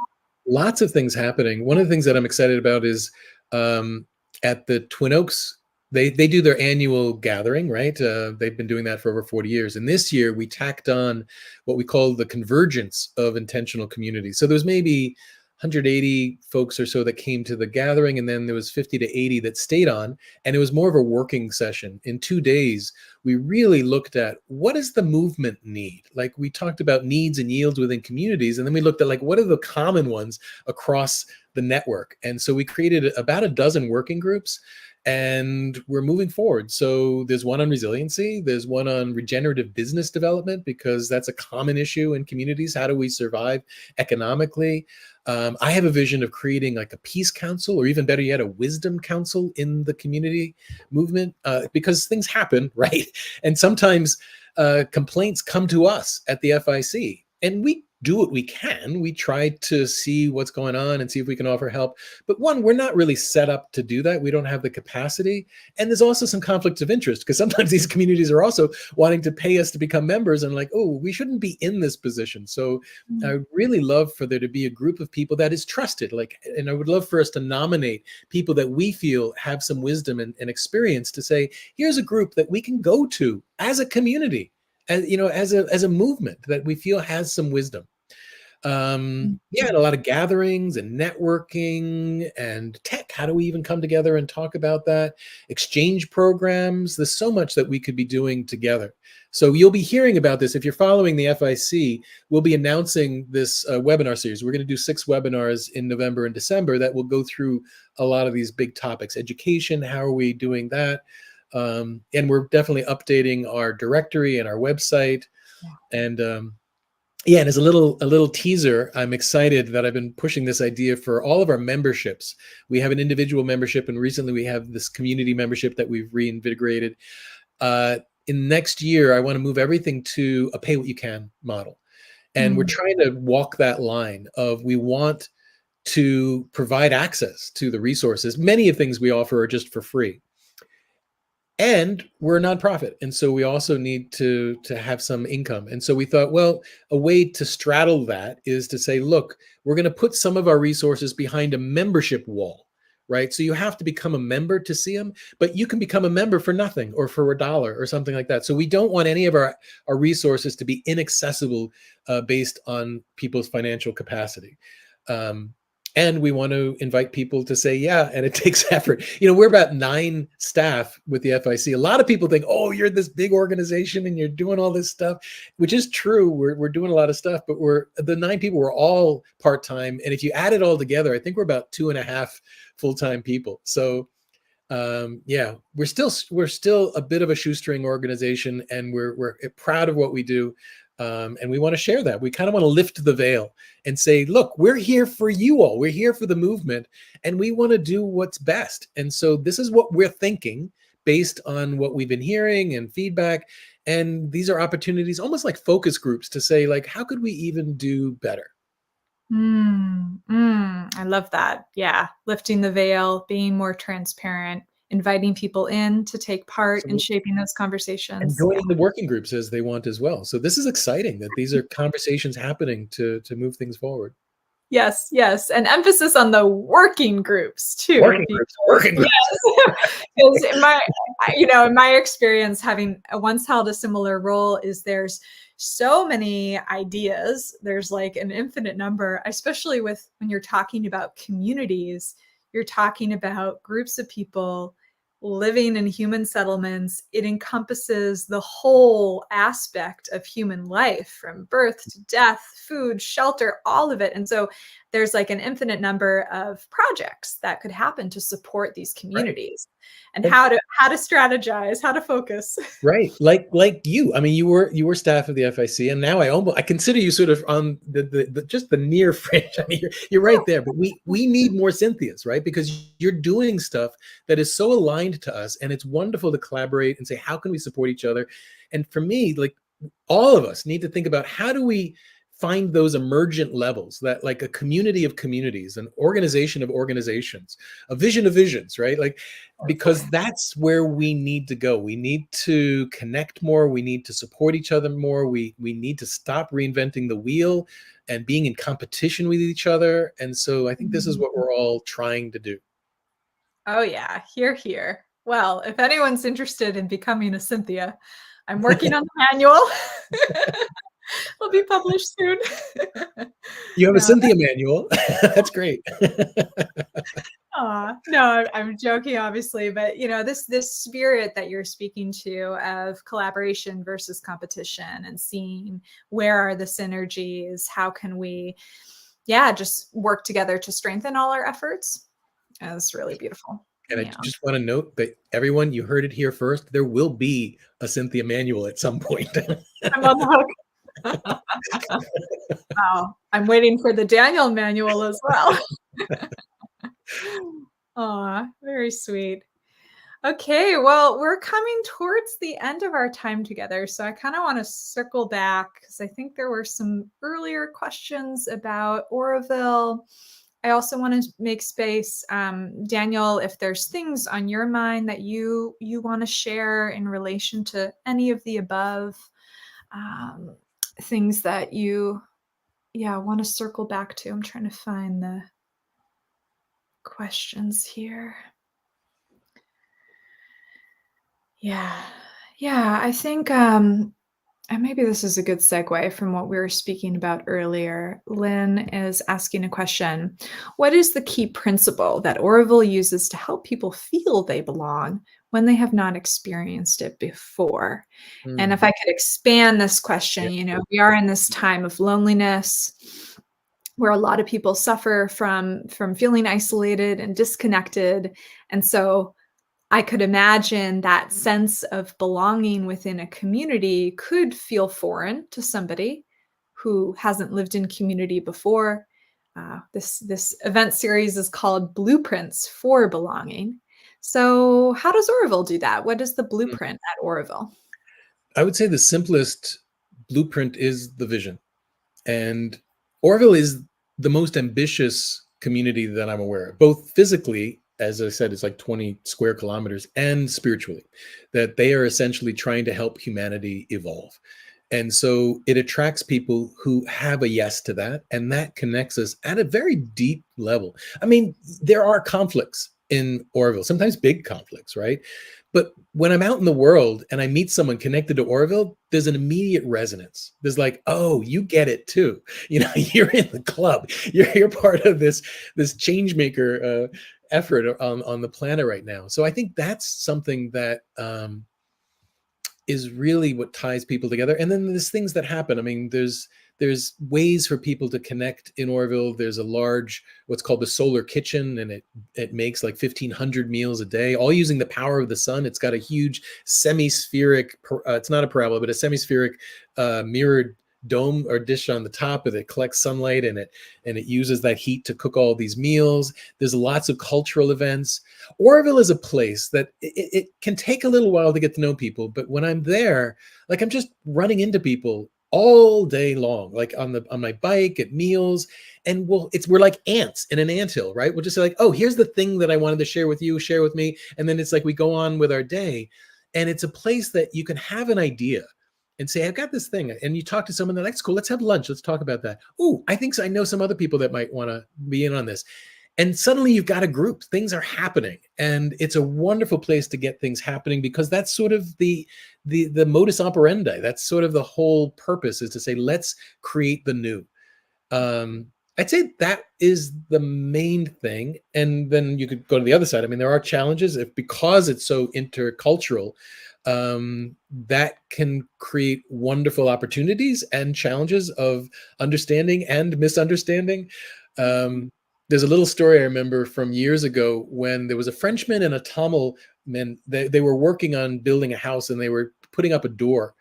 Lots of things happening. One of the things that I'm excited about is at the Twin Oaks, they do their annual gathering, right? They've been doing that for over 40 years. And this year we tacked on what we call the convergence of intentional communities. So there's maybe 180 folks or so that came to the gathering, and then there was 50 to 80 that stayed on, and it was more of a working session. In 2 days, we really looked at what does the movement need? Like, we talked about needs and yields within communities, and then we looked at like, what are the common ones across the network? And so we created about a dozen working groups, and we're moving forward. So there's one on resiliency, there's one on regenerative business development, because that's a common issue in communities. How do we survive economically? I have a vision of creating like a peace council, or even better yet, a wisdom council in the community movement, because things happen, right? And sometimes complaints come to us at the FIC, and we do what we can. We try to see what's going on and see if we can offer help. But one, we're not really set up to do that. We don't have the capacity. And there's also some conflicts of interest, because sometimes these communities are also wanting to pay us to become members, and like, oh, we shouldn't be in this position. So I really love for there to be a group of people that is trusted. And I would love for us to nominate people that we feel have some wisdom and experience to say, here's a group that we can go to as a community, as a movement that we feel has some wisdom. And a lot of gatherings and networking and tech. How do we even come together and talk about that? Exchange programs. There's so much that we could be doing together. So you'll be hearing about this. If you're following the FIC, we'll be announcing this webinar series. We're going to do 6 webinars in November and December that will go through a lot of these big topics. Education, how are we doing that? And we're definitely updating our directory and our website. And and as a little teaser, I'm excited that I've been pushing this idea for all of our memberships. We have an individual membership, and recently we have this community membership that we've reinvigorated. In next year, I want to move everything to a pay what you can model. And we're trying to walk that line of, we want to provide access to the resources. Many of things we offer are just for free. And we're a nonprofit. And so we also need to have some income. And so we thought, well, a way to straddle that is to say, look, we're going to put some of our resources behind a membership wall, right? So you have to become a member to see them, but you can become a member for nothing, or for $1 or something like that. So we don't want any of our resources to be inaccessible based on people's financial capacity. And we want to invite people to say, yeah, and it takes effort. We're about 9 staff with the FIC. A lot of people think, oh, you're this big organization and you're doing all this stuff, which is true. We're doing a lot of stuff, but the 9 people were all part-time. And if you add it all together, I think we're about 2.5 full-time people. So we're still a bit of a shoestring organization, and we're proud of what we do. And we want to share that. We kind of want to lift the veil and say, look, we're here for you all. We're here for the movement, and we want to do what's best. And so this is what we're thinking based on what we've been hearing and feedback. And these are opportunities, almost like focus groups, to say, like, how could we even do better? I love that. Yeah. Lifting the veil, being more transparent, inviting people in to take part in shaping those conversations. And joining the working groups as they want as well. So this is exciting that these are conversations happening to move things forward. Yes, yes. And emphasis on the working groups too. Working groups. Because in my experience, having once held a similar role, is there's so many ideas. There's like an infinite number, especially when you're talking about communities. You're talking about groups of people living in human settlements. It encompasses the whole aspect of human life, from birth to death, food, shelter, all of it. And so there's like an infinite number of projects that could happen to support these communities, and how to strategize, how to focus. Right. Like you. I mean, you were staff of the FIC, and now I consider you sort of on the just the near fringe. I mean, you're right there, but we need more Cynthias, right? Because you're doing stuff that is so aligned to us, and it's wonderful to collaborate and say, how can we support each other? And for me, like, all of us need to think about, how do we find those emergent levels, that like a community of communities, an organization of organizations, a vision of visions, right? Like, because that's where we need to go. We need to connect more. We need to support each other more. We need to stop reinventing the wheel and being in competition with each other. And so I think this is what we're all trying to do. Oh yeah, here. Well, if anyone's interested in becoming a Cynthia, I'm working on the manual. It'll be published soon. You have a Cynthia manual. That's great. No, I'm joking, obviously, but this spirit that you're speaking to of collaboration versus competition, and seeing where are the synergies, how can we, just work together to strengthen all our efforts. That's really beautiful. And I just want to note that everyone, you heard it here first. There will be a Cynthia manual at some point. I'm on the hook. Wow, I'm waiting for the Daniel manual as well. Aw, very sweet. Okay, well, we're coming towards the end of our time together, so I kind of want to circle back, because I think there were some earlier questions about Auroville. I also want to make space, Daniel, if there's things on your mind that you want to share in relation to any of the above, things that you want to circle back to. I'm trying to find the questions here. I think and maybe this is a good segue from what we were speaking about earlier. Lynn is asking a question. What is the key principle that Auroville uses to help people feel they belong when they have not experienced it before? And if I could expand this question, we are in this time of loneliness where a lot of people suffer from feeling isolated and disconnected. And so I could imagine that sense of belonging within a community could feel foreign to somebody who hasn't lived in community before. This event series is called Blueprints for Belonging. So how does Auroville do that? What is the blueprint at Auroville? I would say the simplest blueprint is the vision. And Auroville is the most ambitious community that I'm aware of, both physically, as I said, it's like 20 square kilometers, and spiritually, that they are essentially trying to help humanity evolve. And so it attracts people who have a yes to that, and that connects us at a very deep level. I mean, there are conflicts in Auroville, sometimes big conflicts, right? But when I'm out in the world and I meet someone connected to Auroville, there's an immediate resonance. There's like, oh, you get it too. You're in the club. You're part of this change maker effort on the planet right now. So I think that's something that is really what ties people together. And then there's things that happen. I mean, there's ways for people to connect in Auroville. There's a large, what's called the solar kitchen, and it makes like 1,500 meals a day, all using the power of the sun. It's got a huge semispheric, it's not a parabola, but a semispheric mirrored dome or dish on the top that collects sunlight, and it uses that heat to cook all these meals. There's lots of cultural events. Auroville is a place that it can take a little while to get to know people, but when I'm there, like, I'm just running into people all day long, like on my bike, at meals, and we're like ants in an anthill, right? We'll just say like, oh, here's the thing that I wanted to share with you, share with me, and then it's like we go on with our day. And it's a place that you can have an idea and say, I've got this thing. And you talk to someone, they're like, that's cool, let's have lunch, let's talk about that. Oh, I think so, I know some other people that might want to be in on this. And suddenly you've got a group, things are happening. And it's a wonderful place to get things happening, because that's sort of the modus operandi. That's sort of the whole purpose, is to say, let's create the new. I'd say that is the main thing. And then you could go to the other side. I mean, there are challenges because it's so intercultural. That can create wonderful opportunities and challenges of understanding and misunderstanding. There's a little story I remember from years ago when there was a Frenchman and a Tamil man. They were working on building a house, and they were putting up a door.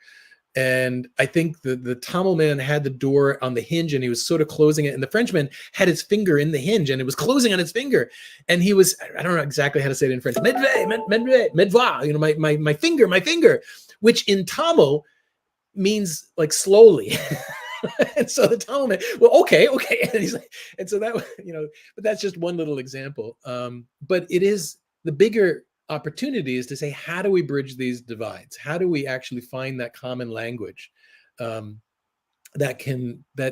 And I think the Tamil man had the door on the hinge, and he was sort of closing it. And the Frenchman had his finger in the hinge, and it was closing on his finger. And he was, I don't know exactly how to say it in French, medva, you know, my finger, which in Tamil means like slowly. And so the Tamil man, well, okay. And he's like, and so that, you know, but that's just one little example. But it is the bigger opportunity is to say, how do we bridge these divides? How do we actually find that common language that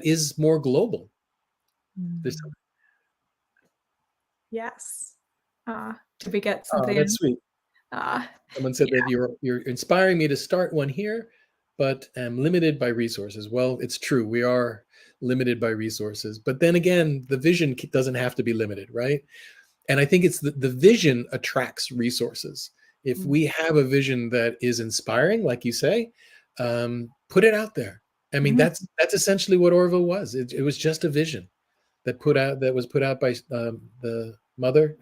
is more global? Yes. Did we get something? Oh, that's sweet. Someone said that you're inspiring me to start one here, but am limited by resources. Well, it's true. We are limited by resources. But then again, the vision doesn't have to be limited, right? And I think it's the vision attracts resources. If we have a vision that is inspiring, like you say, put it out there. I mean, that's essentially what Auroville was. It was just a vision that was put out by the mother,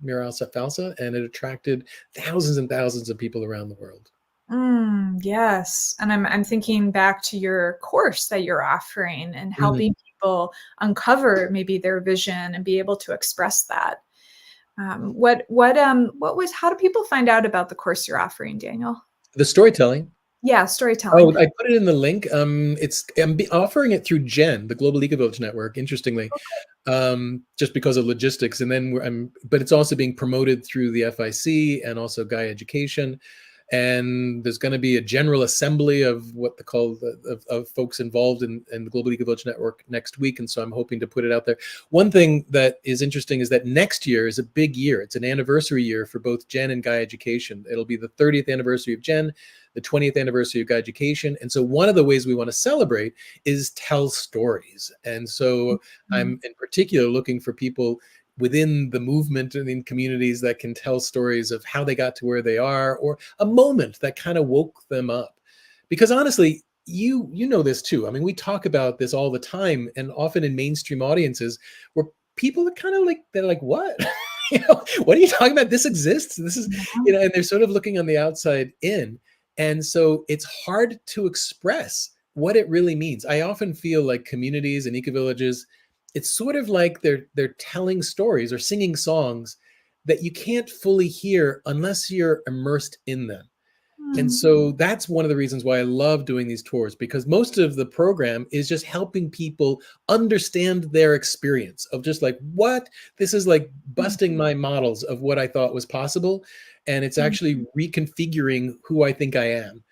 Miral Falsa, and it attracted thousands and thousands of people around the world. Yes. And I'm thinking back to your course that you're offering and helping people uncover maybe their vision and be able to express that. How do people find out about the course you're offering, Daniel? The storytelling. Yeah, storytelling. Oh, I put it in the link. I'm offering it through GEN, the Global Ecovillage Network, interestingly, just because of logistics. And then but it's also being promoted through the FIC and also Gaia Education. And there's going to be a general assembly of what they call of folks involved in the Global Ecovillage Network next week. And so I'm hoping to put it out there. One thing that is interesting is that next year is a big year. It's an anniversary year for both GEN and Gaia Education. It'll be the 30th anniversary of GEN, the 20th anniversary of Gaia Education. And so one of the ways we want to celebrate is tell stories. And so I'm in particular looking for people within the movement and in communities that can tell stories of how they got to where they are, or a moment that kind of woke them up. Because honestly, you know this too. I mean, we talk about this all the time, and often in mainstream audiences where people are kind of like, they're like, what? You know, what are you talking about? This exists. This is, you know, and they're sort of looking on the outside in. And so it's hard to express what it really means. I often feel like communities and ecovillages, it's sort of like they're telling stories or singing songs that you can't fully hear unless you're immersed in them. And so that's one of the reasons why I love doing these tours, because most of the program is just helping people understand their experience of just like, what? This is like busting my models of what I thought was possible. And it's actually reconfiguring who I think I am.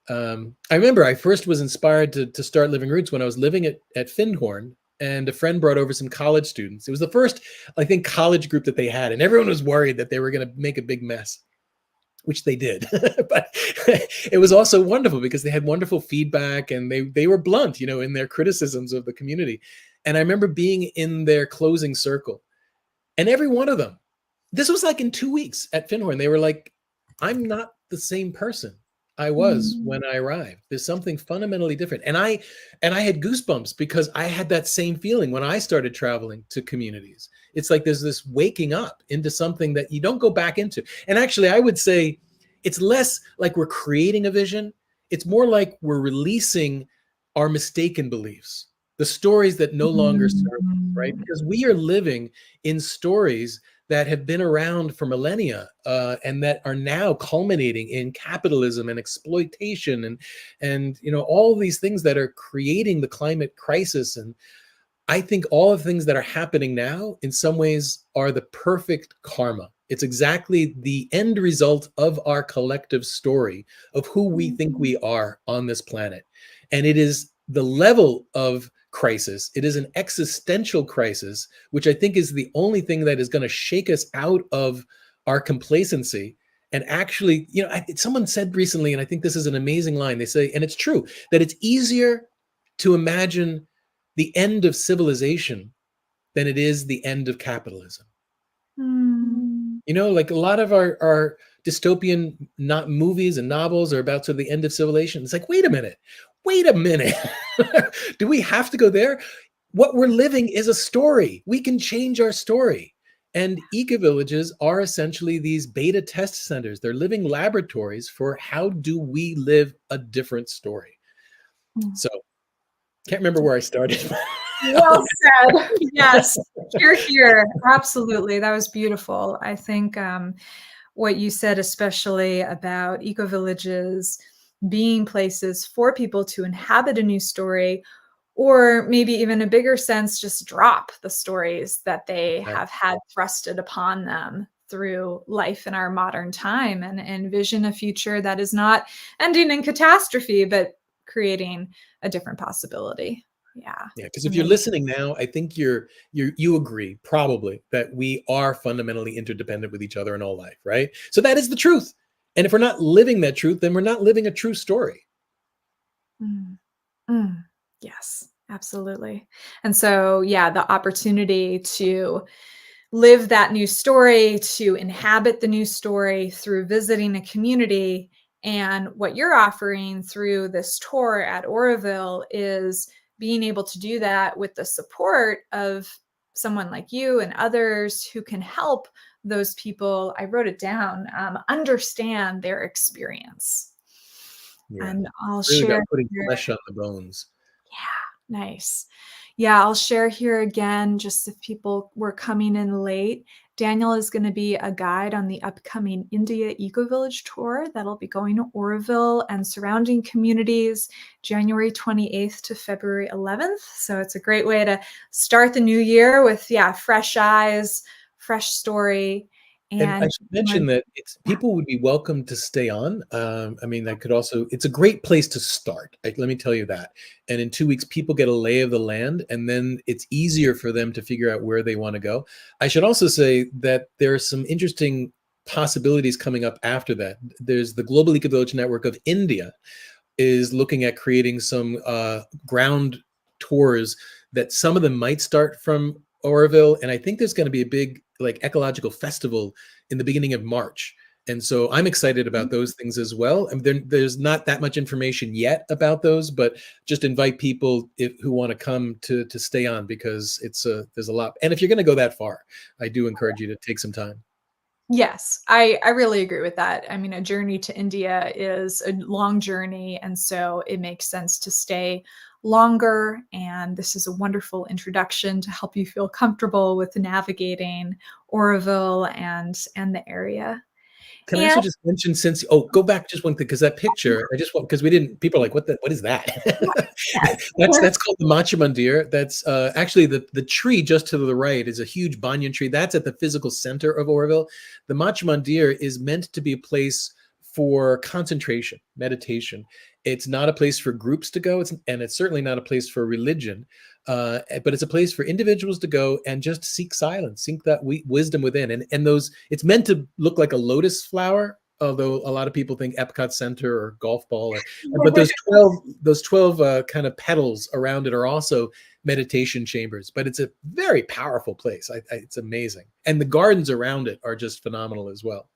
I remember I first was inspired to start Living Roots when I was living at Findhorn. And a friend brought over some college students. It was the first, I think, college group that they had. And everyone was worried that they were going to make a big mess, which they did. But it was also wonderful because they had wonderful feedback, and they were blunt, you know, in their criticisms of the community. And I remember being in their closing circle. And every one of them, this was like in 2 weeks at Findhorn, they were like, I'm not the same person I was when I arrived. There's something fundamentally different. And I had goosebumps because I had that same feeling when I started traveling to communities. It's like there's this waking up into something that you don't go back into. And actually, I would say it's less like we're creating a vision. It's more like we're releasing our mistaken beliefs, the stories that no longer serve us, right? Because we are living in stories that have been around for millennia and that are now culminating in capitalism and exploitation and you know, all these things that are creating the climate crisis. And I think all the things that are happening now in some ways are the perfect karma. It's exactly the end result of our collective story of who we think we are on this planet. And it is the level of crisis. It is an existential crisis, which I think is the only thing that is going to shake us out of our complacency. And actually, you know, someone said recently, and I think this is an amazing line, they say, and it's true, that it's easier to imagine the end of civilization than it is the end of capitalism. You know, like a lot of our dystopian movies and novels are about sort of the end of civilization. It's like, wait a minute. Do we have to go there? what we're living is a story. We can change our story. And eco-villages are essentially these beta test centers. They're living laboratories for how do we live a different story. So can't remember where I started. Well said. Yes, here. Absolutely. That was beautiful. I think what you said, especially about eco-villages being places for people to inhabit a new story, or maybe even a bigger sense, just drop the stories that they have had thrusted upon them through life in our modern time, and envision a future that is not ending in catastrophe, but creating a different possibility. Yeah. Yeah, because if you're listening now, I think you agree probably that we are fundamentally interdependent with each other in all life, right? So that is the truth. And if we're not living that truth, then we're not living a true story. Yes, absolutely. And so, yeah, the opportunity to live that new story, to inhabit the new story through visiting a community. And what you're offering through this tour at Auroville is being able to do that with the support of someone like you and others who can help those people, I wrote it down, understand their experience. Yeah. And I'll Really share about putting here. flesh on the bones. Yeah, nice. Yeah, I'll share here again, just if people were coming in late. Daniel is going to be a guide on the upcoming India Ecovillage Tour that'll be going to Auroville and surrounding communities January 28th to February 11th. So it's a great way to start the new year with, fresh eyes, fresh story. And I And should mention that people would be welcome to stay on. I mean, it's a great place to start. Let me tell you that. And in 2 weeks, people get a lay of the land, and then it's easier for them to figure out where they want to go. I should also say that there are some interesting possibilities coming up after that. There's the Global Ecovillage Network of India is looking at creating some ground tours that some of them might start from Auroville. And I think there's going to be a big ecological festival in the beginning of March. And so I'm excited about those things as well. I mean, there's not that much information yet about those, but just invite people who want to come to stay on, because there's a lot. And if you're going to go that far, I do encourage you to take some time. Yes, I really agree with that. I mean, a journey to India is a long journey, and so it makes sense to stay longer. And this is a wonderful introduction to help you feel comfortable with navigating Auroville and the area. Can I And also just mention, since go back just one thing, because that picture, I just want, because people are like, what is that? That's called the Macha Mandir. That's actually the tree just to the right is a huge banyan tree. That's at the physical center of Auroville. The Macha Mandir is meant to be a place for concentration, meditation. It's not a place for groups to go, and it's certainly not a place for religion. But it's a place for individuals to go and just seek silence, seek that wisdom within. And it's meant to look like a lotus flower, although a lot of people think Epcot Center or golf ball. But those 12 kind of petals around it are also meditation chambers. But it's a very powerful place. It's amazing. And the gardens around it are just phenomenal as well.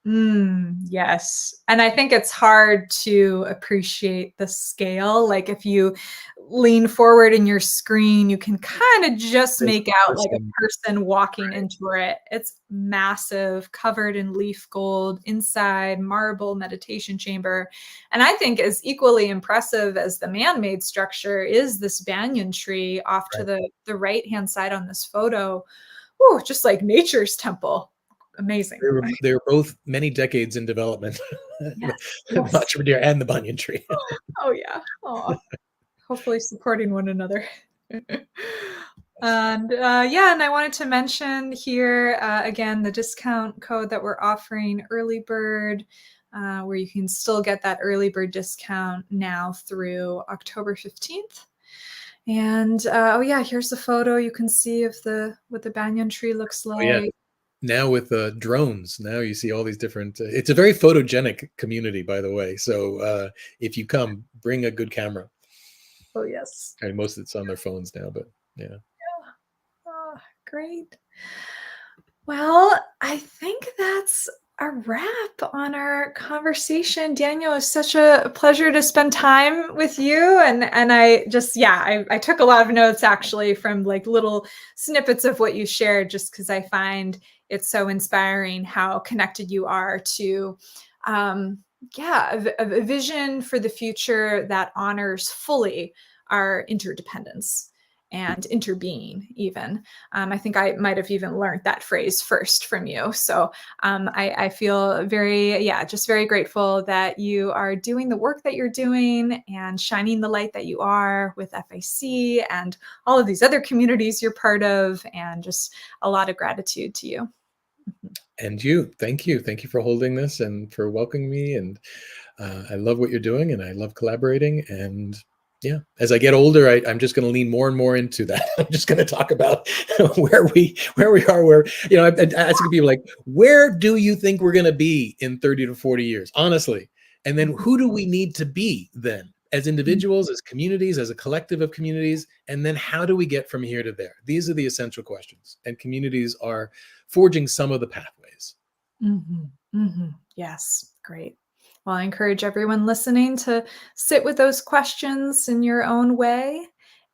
Yes. And I think it's hard to appreciate the scale. Like if you lean forward in your screen, you can kind of just make out like a person walking into it. It's massive, covered in leaf gold, inside marble meditation chamber. And I think as equally impressive as the man-made structure is this banyan tree off to the right-hand side on this photo. Ooh, just like nature's temple. Amazing. They were both many decades in development. Yes. The Macha Mandir and the banyan tree. Oh yeah. Oh, hopefully supporting one another. And and I wanted to mention here again the discount code that we're offering, early bird, where you can still get that early bird discount now through October 15th. And here's the photo you can see of what the banyan tree looks like. Oh, yeah. Now with drones, now you see all these different. It's a very photogenic community, by the way. So if you come, bring a good camera. Oh yes. I mean, most of it's on their phones now, but yeah. Oh, great. Well, I think that's a wrap on our conversation. Daniel, it's such a pleasure to spend time with you. And I just, yeah, I took a lot of notes actually from like little snippets of what you shared, just because I find it's so inspiring how connected you are to, a vision for the future that honors fully our interdependence and interbeing even. I think I might have even learned that phrase first from you. So I feel just very grateful that you are doing the work that you're doing and shining the light that you are with FIC and all of these other communities you're part of, and just a lot of gratitude to you. And you, thank you. Thank you for holding this and for welcoming me. And I love what you're doing, and I love collaborating. And yeah, as I get older, I'm just going to lean more and more into that. I'm just going to talk about where we are, where, I'm asking people like, where do you think we're going to be in 30 to 40 years, honestly? And then who do we need to be then as individuals, as communities, as a collective of communities? And then how do we get from here to there? These are the essential questions, and communities are forging some of the pathways. Yes, great. Well, I encourage everyone listening to sit with those questions in your own way.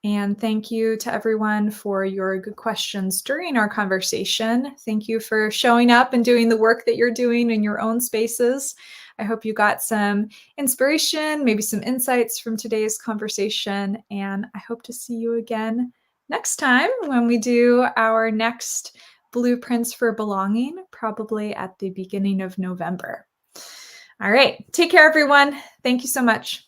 And thank you to everyone for your good questions during our conversation. Thank you for showing up and doing the work that you're doing in your own spaces. I hope you got some inspiration, maybe some insights from today's conversation. And I hope to see you again next time when we do our next Blueprints for Belonging, probably at the beginning of November. All right. Take care, everyone. Thank you so much.